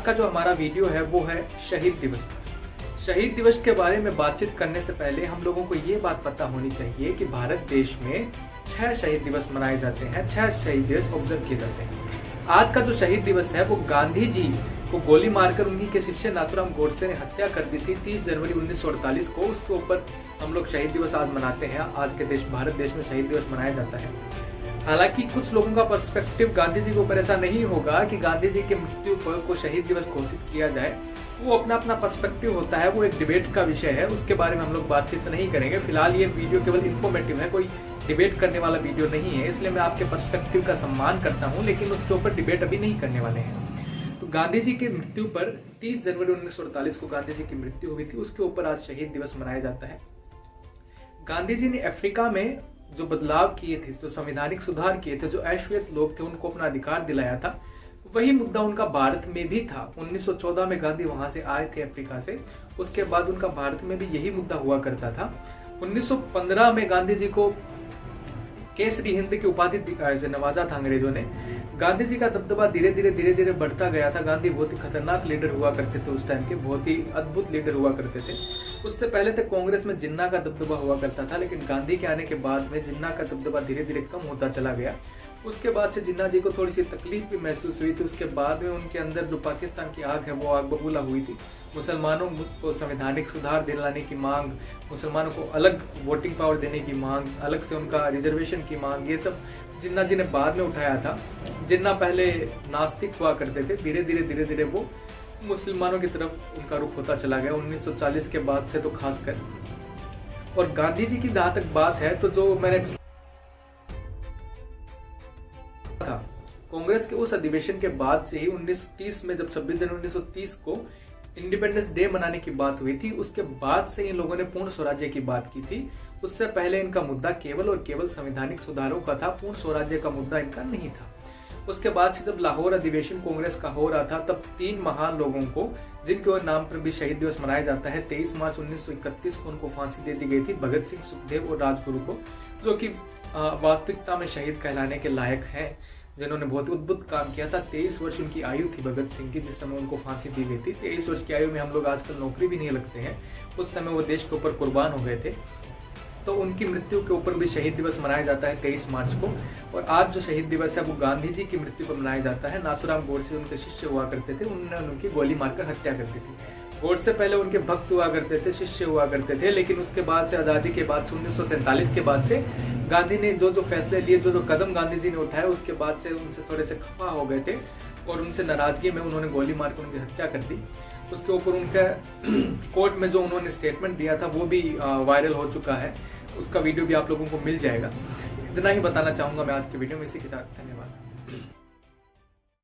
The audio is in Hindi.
आज का जो हमारा वीडियो है वो है शहीद दिवस पर। शहीद दिवस के बारे में बातचीत करने से पहले हम लोगों को ये बात पता होनी चाहिए कि भारत देश में 6 शहीद दिवस मनाए जाते हैं, 6 शहीद दिवस ऑब्जर्व किए जाते हैं। आज का जो शहीद दिवस है वो गांधी जी को गोली मारकर उन्हीं के शिष्य नाथूराम गोडसे ने हत्या कर दी थी 30 जनवरी 1948 को। उसके ऊपर हम लोग शहीद दिवस आज मनाते हैं। आज के देश भारत देश में शहीद दिवस मनाया जाता है। हालांकि कुछ लोगों का पर्सपेक्टिव गांधी जी के ऊपर ऐसा नहीं होगा कि गांधी जी की मृत्यु पर को शहीद दिवस घोषित किया जाए। वो अपना अपना पर्सपेक्टिव होता है, वो एक डिबेट का विषय है, उसके बारे में हम लोग बातचीत नहीं करेंगे। फिलहाल ये वीडियो केवल इन्फॉर्मेटिव है, कोई डिबेट करने वाला वीडियो नहीं है, इसलिए मैं आपके पर्सपेक्टिव का सम्मान करता हूँ, लेकिन उसके ऊपर डिबेट अभी नहीं करने वाले हैं। तो गांधी जी की मृत्यु पर 30 जनवरी 1948 को गांधी जी की मृत्यु हुई थी, उसके ऊपर आज शहीद दिवस मनाया जाता है। गांधी जी ने अफ्रीका में जो बदलाव किए थे, जो संवैधानिक सुधार किए थे, जो अश्वेत लोग थे उनको अपना अधिकार दिलाया था, वही मुद्दा उनका भारत में भी था। 1914 में गांधी वहां से आए थे अफ्रीका से, उसके बाद उनका भारत में भी यही मुद्दा हुआ करता था। 1915 में गांधी जी को केसरी हिंद की उपाधि से नवाजा था अंग्रेजों ने। गांधी जी का दबदबा धीरे धीरे बढ़ता गया था। गांधी बहुत ही खतरनाक लीडर हुआ करते थे उस टाइम के, बहुत ही अद्भुत लीडर हुआ करते थे। उससे पहले तक कांग्रेस में जिन्ना का दबदबा हुआ करता था, लेकिन गांधी के आने के बाद में जिन्ना का दबदबा धीरे धीरे कम होता चला गया। उसके बाद से जिन्ना जी को थोड़ी सी तकलीफ भी महसूस हुई थी। उसके बाद में उनके अंदर जो पाकिस्तान की आग है वो आग बबूला हुई थी। मुसलमानों को संवैधानिक सुधार दिलाने की मांग, मुसलमानों को अलग वोटिंग पावर देने की मांग, अलग से उनका रिजर्वेशन की मांग, ये सब जिन्ना जी ने बाद में उठाया था। जिन्ना पहले नास्तिक हुआ करते थे, धीरे धीरे वो मुसलमानों की तरफ उनका रुख होता चला गया 1940 के बाद से तो खासकर। और गांधी जी की जहां तक बात है तो जो मैंने था कांग्रेस के उस अधिवेशन के बाद से ही 1930 में जब 26 जनवरी 1930 को इंडिपेंडेंस डे मनाने की बात हुई थी, उसके बाद से इन लोगों ने पूर्ण स्वराज्य की बात की थी। उससे पहले इनका मुद्दा केवल और केवल संवैधानिक सुधारों का था, पूर्ण स्वराज्य का मुद्दा इनका नहीं था। उसके बाद से जब लाहौर अधिवेशन कांग्रेस का हो रहा था, तब 3 महान लोगों को, जिनके नाम पर भी शहीद दिवस मनाया जाता है, 23 मार्च 1931 को उनको फांसी दे दी गई थी, भगत सिंह, सुखदेव और राजगुरु को, जो कि वास्तविकता में शहीद कहलाने के लायक हैं, जिन्होंने बहुत अद्भुत काम किया था। 23 वर्ष उनकी आयु थी भगत सिंह की जिस समय उनको फांसी दी गई थी। 23 वर्ष की आयु में हम लोग आजकल नौकरी भी नहीं लगते हैं, उस समय वो देश के ऊपर कुर्बान हो गए थे। तो उनकी मृत्यु के ऊपर भी शहीद दिवस मनाया जाता है 23 मार्च को। और आज जो शहीद दिवस है वो गांधी जी की मृत्यु पर मनाया जाता है। नाथूराम गोडसे उनके शिष्य हुआ करते थे, उन्होंने उनकी गोली मारकर हत्या कर दी थी। गोडसे पहले उनके भक्त हुआ करते थे, शिष्य हुआ करते थे, लेकिन उसके बाद से आज़ादी के बाद से 1947 के बाद से गांधी ने जो फैसले लिए, जो कदम गांधी जी ने उठाए, उसके बाद से उनसे थोड़े से खफा हो गए थे और उनसे नाराजगी में उन्होंने गोली मारकर उनकी हत्या कर दी। उसके ऊपर उनका कोर्ट में जो उन्होंने स्टेटमेंट दिया था वो भी वायरल हो चुका है, उसका वीडियो भी आप लोगों को मिल जाएगा। इतना ही बताना चाहूँगा मैं आज के वीडियो में। इसी के साथ धन्यवाद।